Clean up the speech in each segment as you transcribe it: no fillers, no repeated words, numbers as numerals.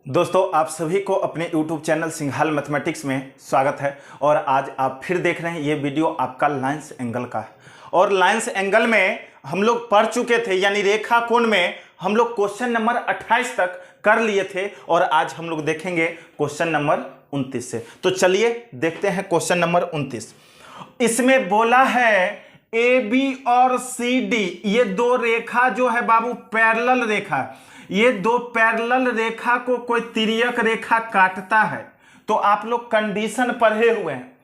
दोस्तों, आप सभी को अपने YouTube चैनल सिंघाल मैथमेटिक्स में स्वागत है। और आज आप फिर देख रहे हैं ये वीडियो आपका लाइंस एंगल का है। और लाइंस एंगल में हम लोग पढ़ चुके थे, यानी रेखा कोण में हम लोग क्वेश्चन नंबर 28 तक कर लिए थे। और आज हम लोग देखेंगे क्वेश्चन नंबर 29 से। तो चलिए देखते हैं क्वेश्चन नंबर 29। इसमें बोला है ए बी और सी डी, ये दो रेखा जो है बाबू पैरेलल रेखा, ये दो पैरेलल रेखा को कोई तिर्यक रेखा काटता है। तो आप लोग कंडीशन पढ़े हुए हैं।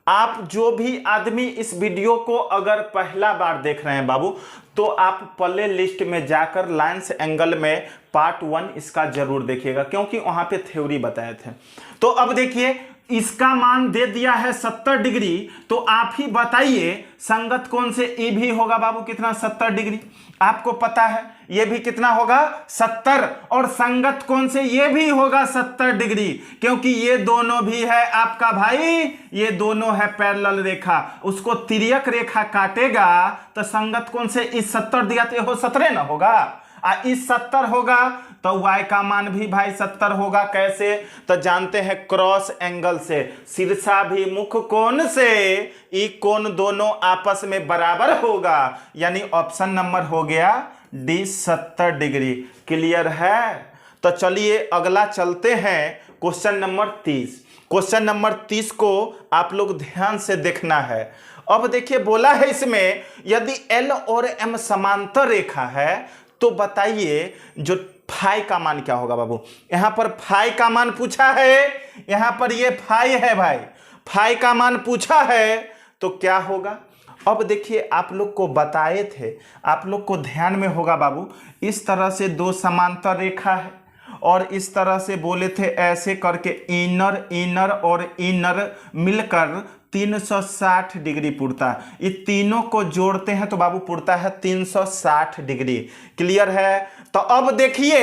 आप जो भी आदमी इस वीडियो को अगर पहला बार देख रहे हैं बाबू, तो आप प्ले लिस्ट में जाकर लाइंस एंगल में पार्ट 1 इसका जरूर देखिएगा, क्योंकि वहां पे थ्योरी बताए थे। तो अब देखिए, इसका मान दे दिया है 70 डिग्री। तो आप ही बताइए संगत कोण से ई भी होगा बाबू कितना, 70 डिग्री। आपको पता है ये भी कितना होगा, 70। और संगत कोण से ये भी होगा 70 डिग्री, क्योंकि ये दोनों भी है आपका भाई, ये दोनों है पैरेलल रेखा। उसको तिर्यक रेखा काटेगा तो संगत कोण से इस 70 दिया तो हो 17 ना होगा, इस 70 होगा तो y का मान भी भाई 70 होगा। कैसे? तो जानते हैं क्रॉस एंगल से, शीर्षाभिमुख कोण से ई कोण दोनों आपस में बराबर होगा, यानी ऑप्शन नंबर हो गया डी 70 डिग्री। क्लियर है? तो चलिए अगला चलते हैं क्वेश्चन नंबर 30। क्वेश्चन नंबर 30 को आप लोग ध्यान से देखना है। अब देखिए बोला है इसमें, यदि L और M समांतर रेखा है तो बताइए जो फाई का मान क्या होगा बाबू। यहां पर फाई का मान पूछा है, यहां पर ये फाई है भाई, फाई का मान पूछा है तो क्या होगा। अब देखिए आप लोग को बताए थे, आप लोग को ध्यान में होगा बाबू, इस तरह से दो समांतर रेखा है और इस तरह से बोले थे ऐसे करके इनर और इनर मिलकर 360 डिग्री पुरता है। ये तीनों को जोड़ते हैं तो बाबू पुरता है 360 डिग्री। क्लियर है? तो अब देखिए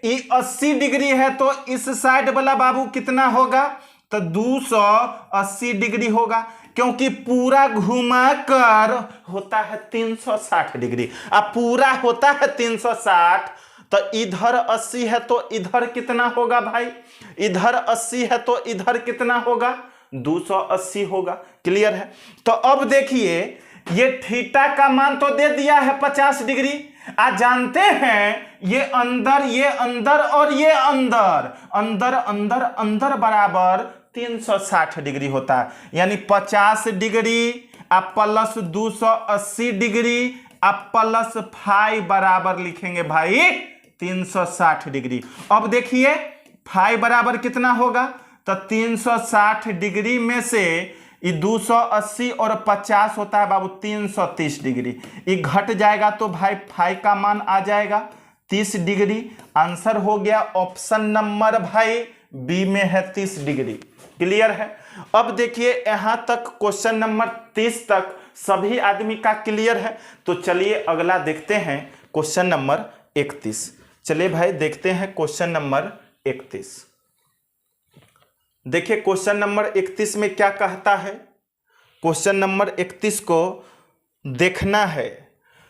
ये 80 डिग्री है तो इस साइड वाला बाबू कितना होगा, तो 280 डिग्री होगा, क्योंकि पूरा घुमाकर होता है 360 डिग्री। अब पूरा होता है 360, तो इधर 80 है तो इधर कितना होगा भाई, इधर 80 है तो इधर कितना होगा, 280 होगा। क्लियर है? तो अब देखिए ये थीटा का मान तो दे दिया है 50 डिग्री। आप जानते हैं ये अंदर और ये अंदर अंदर बराबर 360 डिग्री होता है, यानी 50 डिग्री आप प्लस 280 डिग्री आप प्लस 5 बराबर लिखेंगे भाई 360 डिग्री। अब देखिए 5 बराबर कितना होगा, तो 360 डिग्री में से ये 280 और 50 होता है बाबू 330 डिग्री। ये घट जाएगा तो भाई फाई का मान आ जाएगा 30 डिग्री। आंसर हो गया ऑप्शन नंबर भाई बी में है 30 डिग्री। क्लियर है? अब देखिए यहां तक क्वेश्चन नंबर 30 तक सभी आदमी का क्लियर है। तो चलिए अगला देखते हैं क्वेश्चन नंबर 31। चलिए भाई देखते हैं क्वेश्चन नंबर 31। देखिए क्वेश्चन नंबर 31 में क्या कहता है। क्वेश्चन नंबर 31 को देखना है।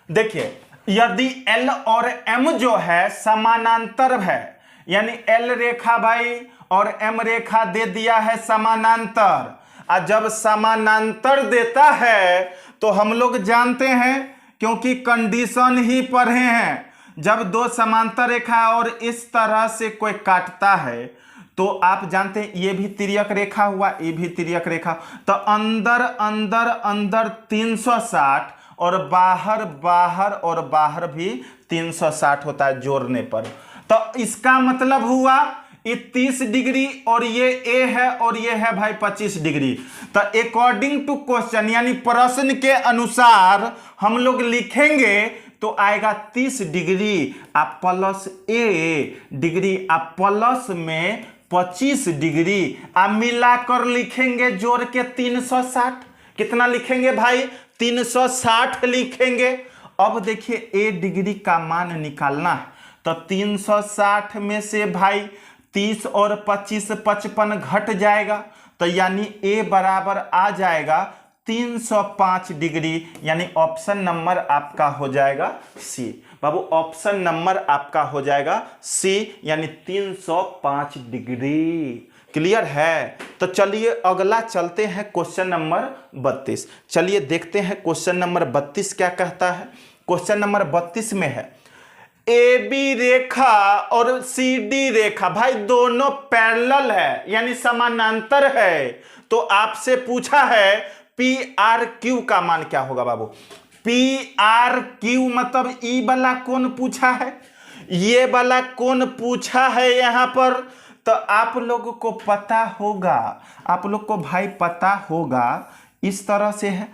देखिए यदि L और M जो है समानांतर है, यानी L रेखा भाई और M रेखा दे दिया है समानांतर। और जब समानांतर देता है तो हम लोग जानते हैं, क्योंकि कंडीशन ही पढ़े हैं, जब दो समांतर रेखा और इस तरह से कोई काटता है तो आप जानते हैं ये भी तिर्यक रेखा हुआ, ये भी तिर्यक रेखा। तो अंदर 360 और बाहर भी 360 होता है जोड़ने पर। तो इसका मतलब हुआ ये 30 डिग्री और ये ए है और ये है भाई 25 डिग्री। तो अकॉर्डिंग टू क्वेश्चन यानी प्रश्न के अनुसार हम लोग लिखेंगे तो आएगा 30 डिग्री आप प्लस ए डिग्री आप प्लस में 25 डिग्री आप मिलाकर लिखेंगे जोड़ के 360। कितना लिखेंगे भाई, 360 लिखेंगे। अब देखिए ए डिग्री का मान निकालना है, तो 360 में से भाई 30 और 25 55 घट जाएगा, तो यानी ए बराबर आ जाएगा 305 डिग्री, यानी ऑप्शन नंबर आपका हो जाएगा सी। बाबू ऑप्शन नंबर आपका हो जाएगा सी, यानी 305 डिग्री। क्लियर है? तो चलिए अगला चलते हैं क्वेश्चन नंबर 32। चलिए देखते हैं क्वेश्चन नंबर 32 क्या कहता है। क्वेश्चन नंबर 32 में है ए बी रेखा और सी डी रेखा भाई दोनों पैरेलल है, यानी समानांतर है। तो आपसे पूछा है पी आर क्यू का मान क्या होगा बाबू। पी आर क्यू मतलब ई वाला कोण पूछा है, ये वाला कोण पूछा है यहां पर। तो आप लोगों को पता होगा, आप लोग को भाई पता होगा इस तरह से है,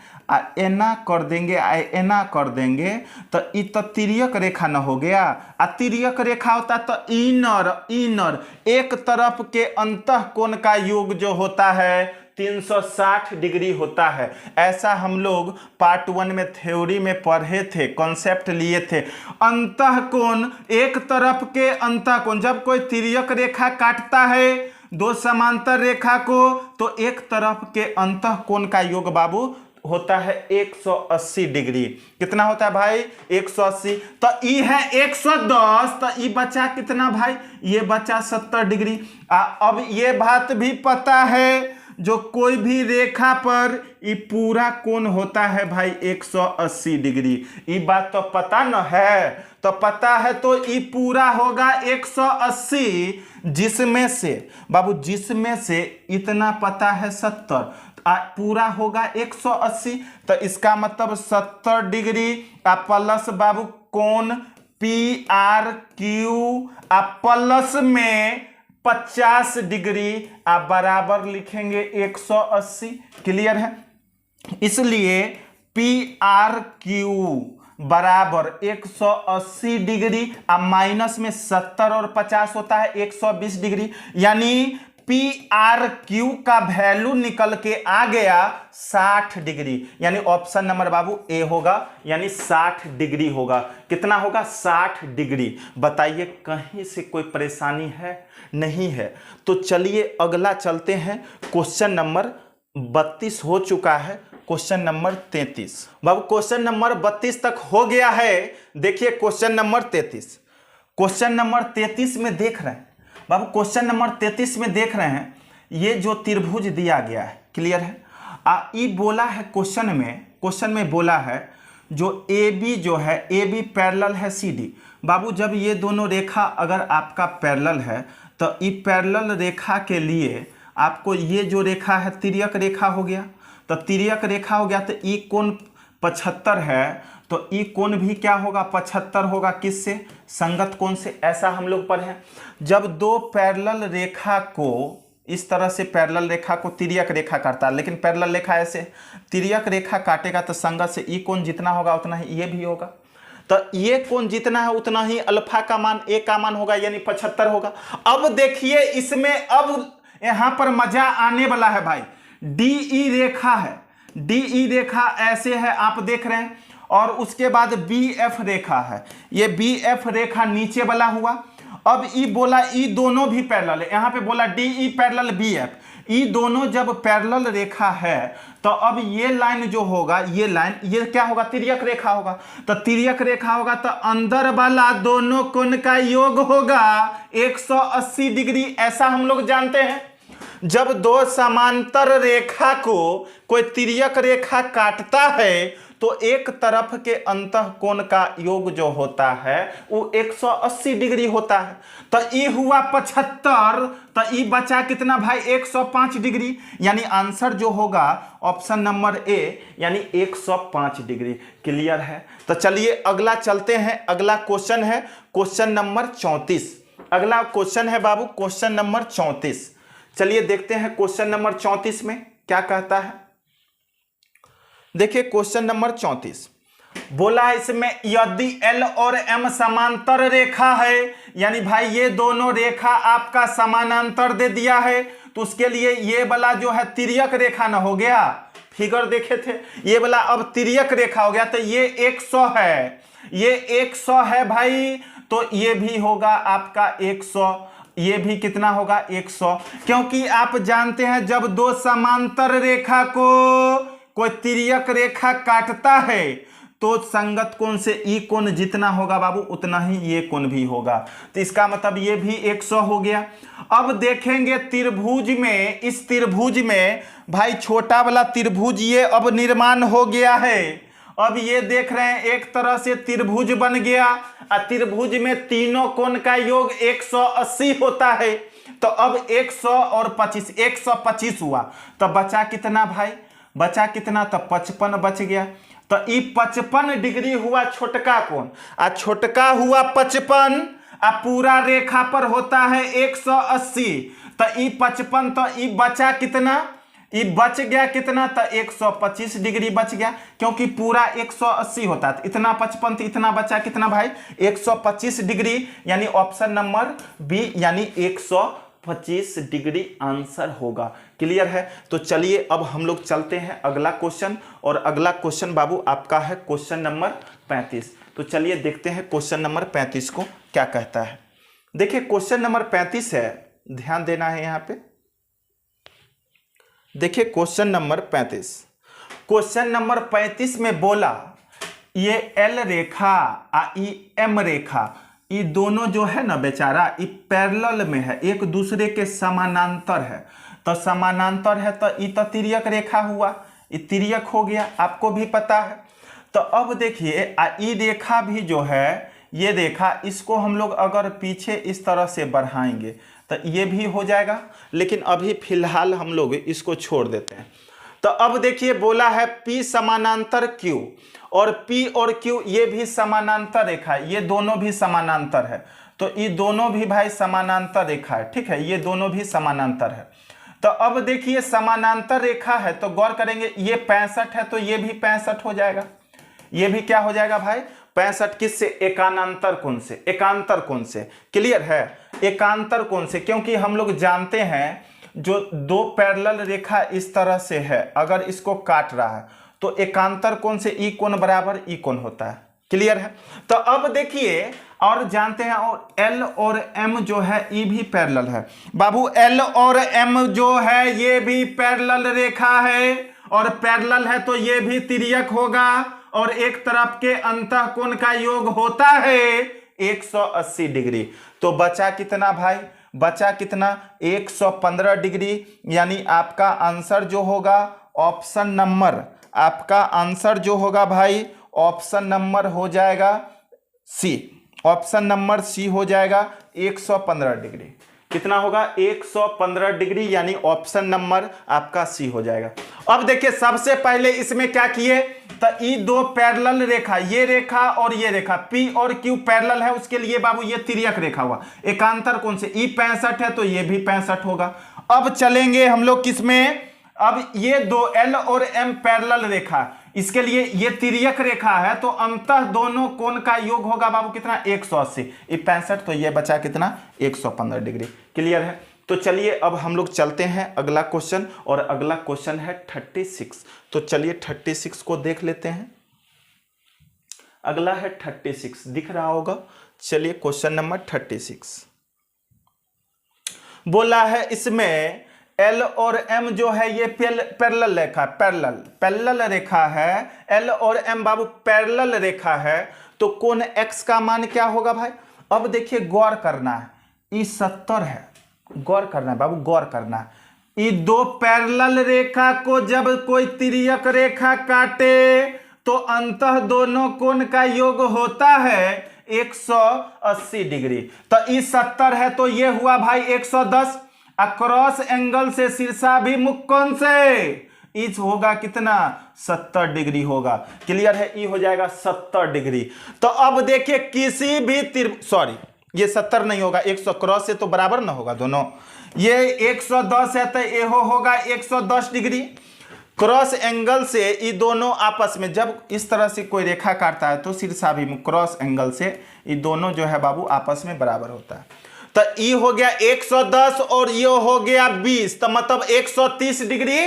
एना कर देंगे, एना कर देंगे तो ई तो तिर्यक रेखा न हो गया। तिर्यक रेखा होता तो इनर एक तरफ के अंतः कोण का योग जो होता है 360 डिग्री होता है। ऐसा हम लोग पार्ट 1 में थ्योरी में पढ़े थे, कॉन्सेप्ट लिए थे। अंतः कोण, एक तरफ के अंतः कोण, जब कोई तिर्यक रेखा काटता है दो समांतर रेखा को तो एक तरफ के अंतः कोण का योग बाबू होता है 180 डिग्री। कितना होता है भाई? 180। तो ई है 110, तो ई बचा कितना भाई? ये बचा 70 डिग्री। अब ये बात भी पता है जो कोई भी रेखा पर ये पूरा कोण होता है भाई 180 डिग्री। ये बात तो पता न है? तो पता है तो ये पूरा होगा 180, जिसमें से बाबू जिसमें से इतना पता है 70, पूरा होगा 180। तो इसका मतलब 70 डिग्री प्लस बाबू कोण पी आर क्यू प्लस में 50 डिग्री आप बराबर लिखेंगे 180। क्लियर है? इसलिए पी आर क्यू बराबर 180 डिग्री, अब माइनस में 70 और 50 होता है 120 डिग्री, यानी पी आर क्यू का वैल्यू निकल के आ गया 60 डिग्री। यानी ऑप्शन नंबर बाबू ए होगा, यानी 60 डिग्री होगा। कितना होगा? 60 डिग्री। बताइए कहीं से कोई परेशानी है? नहीं है। तो चलिए अगला चलते हैं। क्वेश्चन नंबर 32 हो चुका है, क्वेश्चन नंबर 33। बाबू क्वेश्चन नंबर 32 तक हो गया है। देखिए क्वेश्चन नंबर 33, क्वेश्चन नंबर 33 में देख रहे हैं बाबू, क्वेश्चन नंबर 33 में देख रहे हैं ये जो त्रिभुज दिया गया है। क्लियर है? ये बोला है क्वेश्चन में बोला है जो ए बी जो है, ए बी पैरेलल है सी डी। बाबू जब ये दोनों रेखा अगर आपका पैरेलल है तो ये पैरेलल रेखा के लिए आपको ये जो रेखा है तिर्यक रेखा हो गया। तो तिर्यक रेखा हो गया तो ई कोण 75 है, तो ई कोण भी क्या होगा? 75 होगा। किससे? संगत कोण से। ऐसा हम लोग पढ़े। जब दो पैरेलल रेखा को इस तरह से पैरेलल रेखा को तिर्यक रेखा काटता है, लेकिन पैरेलल रेखा ऐसे तिर्यक रेखा काटेगा तो संगत से ई कोण जितना होगा उतना ही ये भी होगा। तो ये कोण जितना है उतना ही अल्फा का मान, ए का मान होगा, यानी 75 होगा। अब देखिए इसमें अब यहां पर मजा आने वाला है भाई। डीई रेखा है, डीई रेखा ऐसे है आप देख रहे हैं, और उसके बाद बी एफ रेखा है। ये बी एफ रेखा नीचे वाला हुआ। अब ई बोला ई दोनों भी पैरेलल है, यहां पे बोला D E parallel B F. E दोनों जब पैरेलल रेखा है तो अब ये लाइन जो होगा, ये लाइन ये क्या होगा? तिर्यक रेखा होगा। तो तिर्यक रेखा होगा तो अंदर वाला दोनों कोण का योग होगा 180 डिग्री। ऐसा हम लोग जानते हैं। जब दो समांतर रेखा को कोई तिर्यक रेखा काटता है तो एक तरफ के अंतः कोण का योग जो होता है वो 180 डिग्री होता है। तो ये हुआ 75, तो ये बचा कितना भाई? 105 डिग्री। यानी आंसर जो होगा ऑप्शन नंबर ए, यानी 105 डिग्री। क्लियर है? तो चलिए अगला चलते हैं। अगला क्वेश्चन है क्वेश्चन नंबर 34। अगला क्वेश्चन है बाबू क्वेश्चन नंबर 34। चलिए देखते हैं क्वेश्चन नंबर 34 में क्या कहता है। देखिए क्वेश्चन नंबर 34 बोला है इसमें यदि L और M समांतर रेखा है, यानी भाई ये दोनों रेखा आपका समानांतर दे दिया है, तो उसके लिए ये वाला जो है तिर्यक रेखा न हो गया। फिगर देखे थे, ये वाला अब तिर्यक रेखा हो गया। तो ये 100 है, ये 100 है भाई, तो ये भी होगा आपका 100। ये भी कितना होगा? 100। क्योंकि आप जानते हैं जब दो समांतर रेखा को कोई तिर्यक रेखा काटता है तो संगत कोण से ई कोण जितना होगा बाबू उतना ही ये कोण भी होगा। तो इसका मतलब ये भी 100 हो गया। अब देखेंगे त्रिभुज में, इस त्रिभुज में भाई छोटा वाला त्रिभुज ये अब निर्माण हो गया है। अब ये देख रहे हैं एक तरह से त्रिभुज बन गया और त्रिभुज में तीनों कोण का योग 180 होता है। तो अब 100 और 25 125 हुआ। तो बचा कितना भाई, बचा कितना, तो 55 बच गया। तो ये 55 डिग्री हुआ छोटका कोण, आ छोटका हुआ 55, आ पूरा रेखा पर होता है 180। तो ये 55, तो ये बचा कितना, ये बच गया कितना, तो 125 डिग्री बच गया, क्योंकि पूरा 180 होता है। इतना 55, तो इतना बचा कितना भाई, 125 डिग्री, यानी ऑप्शन नंबर बी यानी 125 डिग्री आंसर होगा। क्लियर है। तो चलिए अब हम लोग चलते हैं अगला क्वेश्चन, और अगला क्वेश्चन बाबू आपका है क्वेश्चन नंबर 35। तो चलिए देखते हैं क्वेश्चन नंबर 35 को क्या कहता है। देखिए क्वेश्चन नंबर 35 है, ध्यान देना है यहां पे। देखिए क्वेश्चन नंबर 35, क्वेश्चन नंबर 35 में बोला ये एल रेखा आ ई एम रेखा, ये दोनों जो है ना बेचारा, ये पैरेलल में है, एक दूसरे के समानांतर है। तो समानांतर है तो ये तो तिर्यक रेखा हुआ, ये तिर्यक हो गया, आपको भी पता है। तो अब देखिए ये रेखा भी जो है, ये रेखा, इसको हम लोग अगर पीछे इस तरह से बढ़ाएंगे तो ये भी हो जाएगा, लेकिन अभी फिलहाल हम लोग इसको छोड़ देते हैं। तो अब देखिए बोला है P समानांतर Q, और P और Q ये भी समानांतर रेखा है, ये दोनों भी समानांतर है। तो ये दोनों भी भाई समानांतर रेखा है, ठीक है, ये दोनों भी समानांतर है। तो अब देखिए समानांतर रेखा है तो गौर करेंगे, ये 65 है तो ये भी 65 हो जाएगा। ये भी क्या हो जाएगा भाई, 65 किससे, एकांतर कोण से, एकांतर कोण से। क्लियर है, एकांतर कोण से, क्योंकि हम लोग जानते हैं जो दो पैरेलल रेखा इस तरह से है, अगर इसको काट रहा है तो एकांतर कोण से ई कोण बराबर ई कोण होता है। क्लियर है। तो अब देखिए और जानते हैं, और एल और एम जो है ये भी पैरेलल है बाबू, एल और एम जो है ये भी पैरेलल रेखा है, और पैरेलल है तो ये भी तिर्यक होगा, और एक तरफ के अंतः कोण का योग होता है 180 डिग्री। तो बचा कितना भाई, बचा कितना, 115 डिग्री, यानी आपका आंसर जो होगा ऑप्शन नंबर, आपका आंसर जो होगा भाई ऑप्शन नंबर हो जाएगा सी, ऑप्शन नंबर सी हो जाएगा 115 डिग्री। कितना होगा, 115 डिग्री, यानी ऑप्शन नंबर आपका सी हो जाएगा। अब देखिए सबसे पहले इसमें क्या किए, तो ये दो पैरेलल रेखा, ये रेखा और ये रेखा P और Q पैरेलल है, उसके लिए बाबू ये तिर्यक रेखा हुआ, एकांतर कोण से ई 65 है तो ये भी 65 होगा। अब चलेंगे हम लोग किसमें, अब ये दो L और M पैरेलल रेखा, इसके लिए ये तिर्यक रेखा है तो अंतः दोनों कोण का योग होगा बाबू कितना, 180, ये 65, तो ये बचा कितना, 115 डिग्री। क्लियर है। तो चलिए अब हम लोग चलते हैं अगला क्वेश्चन, और अगला क्वेश्चन है 36। तो चलिए 36 को देख लेते हैं। अगला है 36, दिख रहा होगा। चलिए क्वेश्चन नंबर 36 बोला है, इसमें एल और एम जो है ये पैरेलल रेखा, पैरेलल रेखा है, एल और एम बाबू पैरेलल रेखा है, तो कोण एक्स का मान क्या होगा भाई। अब देखिए गौर करना है, ये 70 है, गौर करना है बाबू, गौर करना है। ये दो पैरेलल रेखा को जब कोई तिर्यक रेखा काटे तो अंतः दोनों कोण का योग होता है 180 डिग्री। तो ये 70 है तो ये हुआ भाई 110, अक्रॉस एंगल से शीर्षाभिमुख कोण से इस होगा कितना, 70 डिग्री होगा। क्लियर है, ये हो जाएगा 70 डिग्री। तो अब देखिए किसी भी सॉरी ये 70 नहीं होगा, 100 क्रॉस से तो बराबर ना होगा दोनों, ये 110 है तो ये होगा 110 डिग्री। क्रॉस एंगल से ये दोनों आपस में जब इस तरह से कोई रेखा काटता है तो शीर्षाभिमुख क्रॉस एंगल से ये दोनों जो है बाबू आपस में बराबर होता है। तो ये हो गया 110 और ये हो गया 20, तो मतलब 130 डिग्री।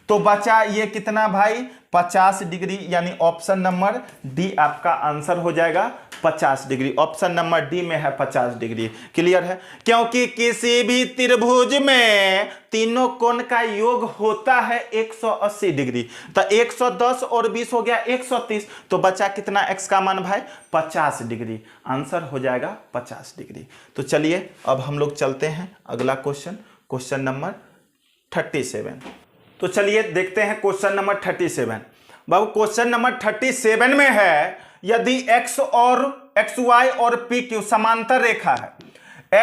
तो बचा ये कितना भाई, 50 डिग्री, यानी ऑप्शन नंबर डी आपका आंसर हो जाएगा 50 डिग्री। ऑप्शन नंबर डी में है 50 डिग्री। क्लियर है? क्योंकि किसी भी त्रिभुज में तीनों कोण का योग होता है 180 डिग्री। तो 110 और 20 हो गया 130, तो बचा कितना x का मान भाई? 50 डिग्री। आंसर हो जाएगा 50 डिग्री। तो चलिए अब हम लोग चलते हैं अगला क्वेश्चन, क्वेश्चन नंबर 37। तो चलिए देखते हैं क्वेश्चन नंबर 37। बाबू क्वेश्चन नंबर 37 में है, यदि x और xy और pq समांतर रेखा है,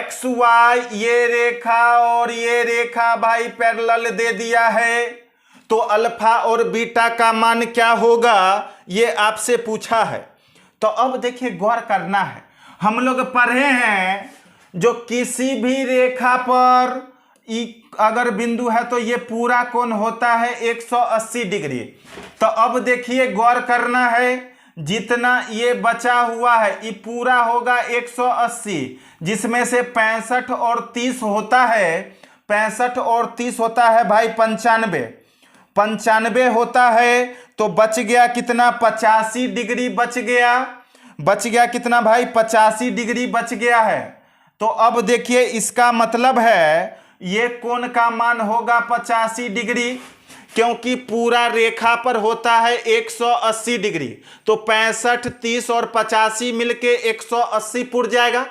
xy ये रेखा और ये रेखा भाई पैरेलल दे दिया है, तो अल्फा और बीटा का मान क्या होगा, ये आपसे पूछा है। तो अब देखिए गौर करना है, हम लोग पढ़े हैं जो किसी भी रेखा पर अगर बिंदु है तो ये पूरा कोण होता है 180 डिग्री। तो अब देखिए गौर करना है, जितना ये बचा हुआ है ये पूरा होगा 180, जिसमें से 65 और 30 होता है, 65 और 30 होता है भाई 95, 95 होता है, तो बच गया कितना? 85 डिग्री बच गया। बच गया कितना भाई? 85 डिग्री बच गया है। तो अब देखिए इसका मतलब है ये कोण का मान होगा 85 डिग्री, क्योंकि पूरा रेखा पर होता है 180 डिग्री। तो 65, 30 और 85 मिलके 180 पुर जाएगा।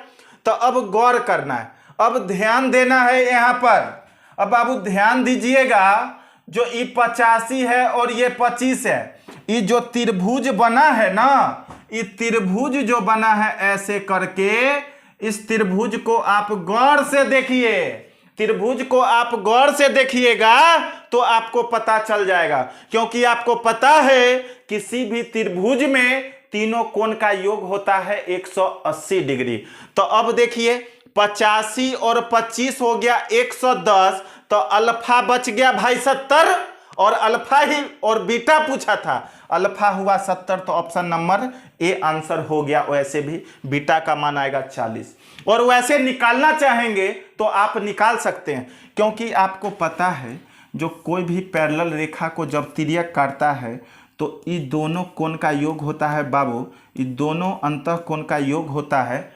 तो अब गौर करना है, अब ध्यान देना है यहाँ पर। अब बाबू ध्यान दीजिएगा, जो ये 85 है और ये 25 है, ये जो त्रिभुज बना है ना, ये त्रिभुज जो बना है ऐसे करके, इस त्रिभुज को आप गौर से देखिए, त्रिभुज को आप गौर से देखिएगा तो आपको पता चल जाएगा। क्योंकि आपको पता है किसी भी त्रिभुज में तीनों कोण का योग होता है 180 डिग्री। तो अब देखिए 85 और 25 हो गया 110, तो अल्फा बच गया भाई 70, और अल्फा ही और बीटा पूछा था, अल्फा हुआ 70, तो ऑप्शन नंबर ए आंसर हो गया। वैसे भी बीटा का मान आएगा 40, और वैसे निकालना चाहेंगे तो आप निकाल सकते हैं, क्योंकि आपको पता है जो कोई भी पैरेलल रेखा को जब तिर्यक काटता है तो ये दोनों कोण का योग होता है बाबू, ये दोनों अंतः कोण का योग होता है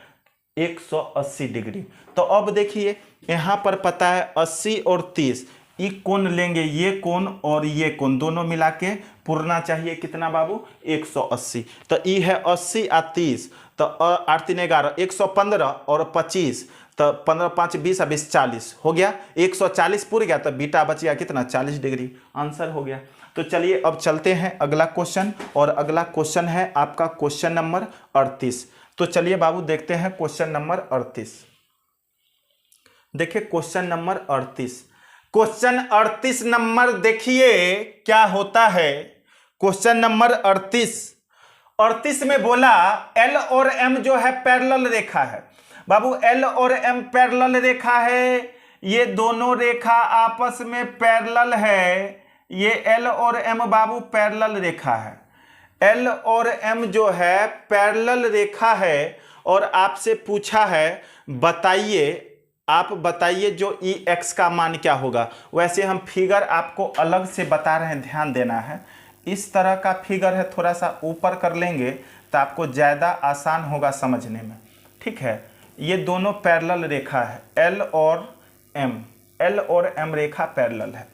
180 डिग्री। तो अब देखिए यहाँ पर पता है 80 और 30, ये कोण लेंगे, ये कोण और ये कोण दोनों मिला के पुरना चाहिए कितना बाबू? 180। तो ये है 80 और 30, तो 8 3 11 115 और 25, तो 15 5 20 और 20 40 हो गया, 140 पुर गया। तो बीटा बच गया कितना? 40 डिग्री। आंसर हो गया। तो चलिए अब चलते हैं अगला क्वेश्चन, और अगला क्वेश्चन है आपका क्वेश्चन नंबर 38। तो चलिए बाबू देखते हैं क्वेश्चन नंबर 38। देखिए क्वेश्चन नंबर 38, क्वेश्चन 38 नंबर देखिए क्या होता है। क्वेश्चन नंबर 38 में बोला एल और एम जो है पैरेलल रेखा है। बाबू एल और एम पैरेलल रेखा है, ये दोनों रेखा आपस में पैरेलल है, ये एल और एम बाबू पैरेलल रेखा है। एल और एम जो है पैरेलल रेखा है, और आपसे पूछा है बताइए, आप बताइए जो ई एक्स का मान क्या होगा। वैसे हम फिगर आपको अलग से बता रहे हैं, ध्यान देना है। इस तरह का फिगर है, थोड़ा सा ऊपर कर लेंगे तो आपको ज़्यादा आसान होगा समझने में, ठीक है। ये दोनों पैरेलल रेखा है, एल और एम रेखा पैरेलल है।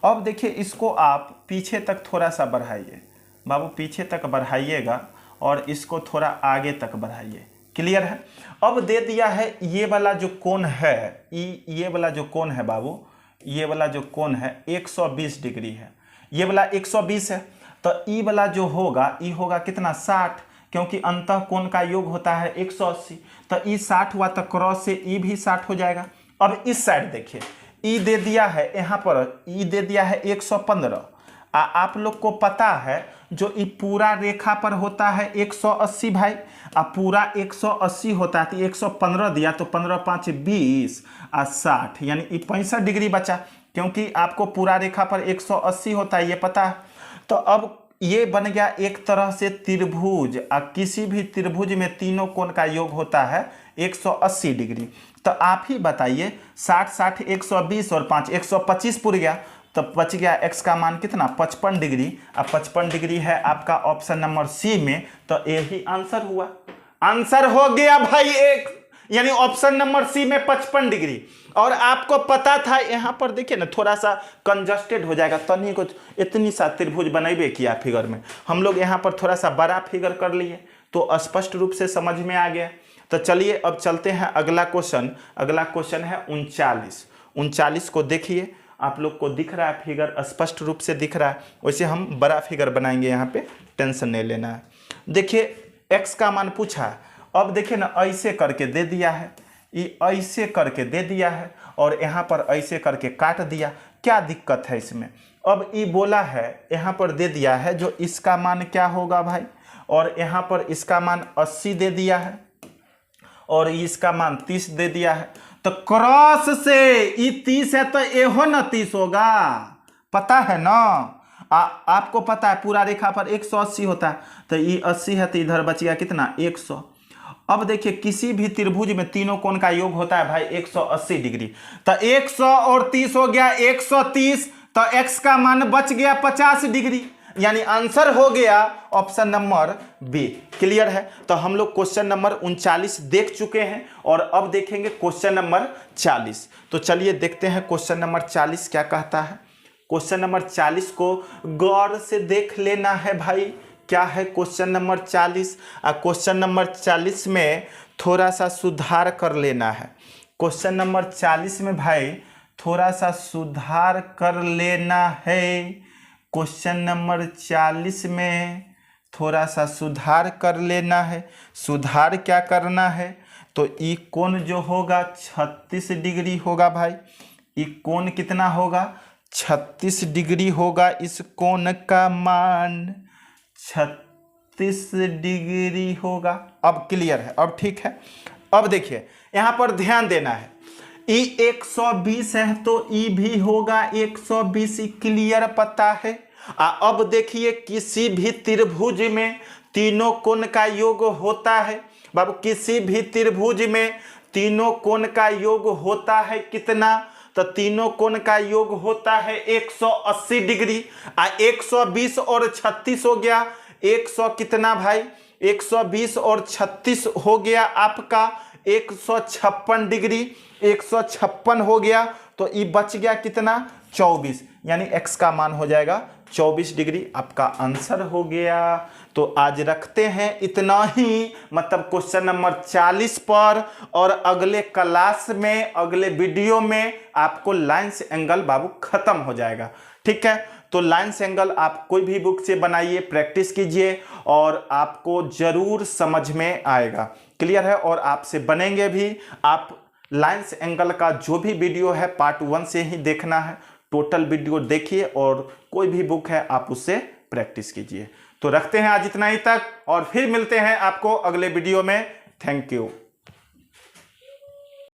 अब देखिए इसको आप पीछे तक थोड़ा सा बढ़ाइए बाबू, पीछे तक बढ़ाइएगा और इसको थोड़ा आगे तक बढ़ाइए। क्लियर है? अब दे दिया है ये वाला जो कोण है, ये वाला जो कोण है बाबू, ये वाला जो कोण है 120 डिग्री है, ये वाला 120 है। तो ई वाला जो होगा, ई होगा कितना? 60, क्योंकि अंतः कोण का योग होता है 180। तो ई 60 हुआ तो क्रॉस से ई भी 60 हो जाएगा। अब इस साइड देखिए, ई दे दिया है यहाँ पर, ई दे दिया है 115। आप लोग को पता है जो ये पूरा रेखा पर होता है 180 भाई, पूरा 180 होता है, तो 115 दिया तो 15 5 20 और 60, यानी 65 डिग्री बचा, क्योंकि आपको पूरा रेखा पर 180 होता है, ये पता है। तो अब ये बन गया एक तरह से त्रिभुज, किसी भी त्रिभुज में तीनों कोण का योग होता है 180 डिग्री। तो आप ही बताइए 60 60 120 और 5 125 पुर गया, तो बच गया x का मान कितना? 55 डिग्री। अब 55 डिग्री है आपका ऑप्शन नंबर सी में, तो यही आंसर हुआ। आंसर हो गया भाई एक, यानी ऑप्शन नंबर सी में 55 डिग्री। और आपको पता था यहां पर देखिए ना थोड़ा सा कंजस्टेड हो जाएगा, तनी कुछ इतनी सा त्रिभुज बनेबे किया फिगर में, हम लोग यहां पर थोड़ा सा बड़ा फिगर कर लिए तो स्पष्ट रूप से समझ में आ गया। तो चलिए अब चलते हैं अगला क्वेश्चन। अगला क्वेश्चन है 39 को देखिए, आप लोग को दिख रहा है फिगर, स्पष्ट रूप से दिख रहा है। वैसे हम बड़ा फिगर बनाएंगे, यहाँ पे टेंशन नहीं लेना है। देखिए x का मान पूछा, अब देखिए ना ऐसे करके दे दिया है, ये ऐसे करके दे दिया है और यहाँ पर ऐसे करके काट दिया, क्या दिक्कत है इसमें। अब ये बोला है यहाँ पर दे दिया है जो इसका मान क्या होगा भाई, और यहाँ पर इसका मान 80 दे दिया है और इसका मान 30 दे दिया है। तो क्रॉस से ये 30 है तो ये हो ना 30 होगा, पता है ना। आपको पता है पूरा रेखा पर 180 होता है, तो ये 80 है तो इधर बच गया कितना 100। अब देखिए किसी भी त्रिभुज में तीनों कोण का योग होता है भाई 180 डिग्री, तो 100 और 30 हो गया 130, तो x का मान बच गया 50 डिग्री, यानी आंसर हो गया ऑप्शन नंबर बी। क्लियर है। तो हम लोग क्वेश्चन नंबर 39 देख चुके हैं और अब देखेंगे क्वेश्चन नंबर 40। तो चलिए देखते हैं क्वेश्चन नंबर 40 क्या कहता है। क्वेश्चन नंबर 40 को गौर से देख लेना है भाई, क्या है क्वेश्चन नंबर 40। क्वेश्चन नंबर 40 में थोड़ा सा सुधार कर लेना है। क्वेश्चन नंबर 40 में भाई थोड़ा सा सुधार कर लेना है। क्वेश्चन नंबर 40 में थोड़ा सा सुधार कर लेना है। सुधार क्या करना है, तो ई कोण जो होगा 36 डिग्री होगा भाई। ई कोण कितना होगा 36 डिग्री होगा। इस कोण का मान 36 डिग्री होगा। अब क्लियर है, अब ठीक है। अब देखिए यहाँ पर ध्यान देना है, ई 120 है तो ई भी होगा 120, क्लियर पता है। अब देखिए किसी भी त्रिभुज में तीनों कोण का योग होता है बाबू, किसी भी त्रिभुज में तीनों कोण का योग होता है कितना, तो तीनों कोण का योग होता है 180 डिग्री। 120 और 36 हो गया 100 कितना भाई 120 और 36 हो गया आपका 156 डिग्री, 156 हो गया। तो ये बच गया कितना 24, यानी x का मान हो जाएगा 24 डिग्री, आपका आंसर हो गया। तो आज रखते हैं इतना ही, मतलब क्वेश्चन नंबर 40 पर, और अगले क्लास में अगले वीडियो में आपको लाइन्स एंगल बाबू खत्म हो जाएगा। ठीक है, तो लाइन्स एंगल आप कोई भी बुक से बनाइए, प्रैक्टिस कीजिए और आपको जरूर समझ में आएगा। क्लियर है। और आपसे बनेंगे भी। आप लाइन्स एंगल का जो भी वीडियो है पार्ट 1 से ही देखना है, टोटल वीडियो देखिए और कोई भी बुक है आप उससे प्रैक्टिस कीजिए। तो रखते हैं आज इतना ही तक और फिर मिलते हैं आपको अगले वीडियो में। Thank you.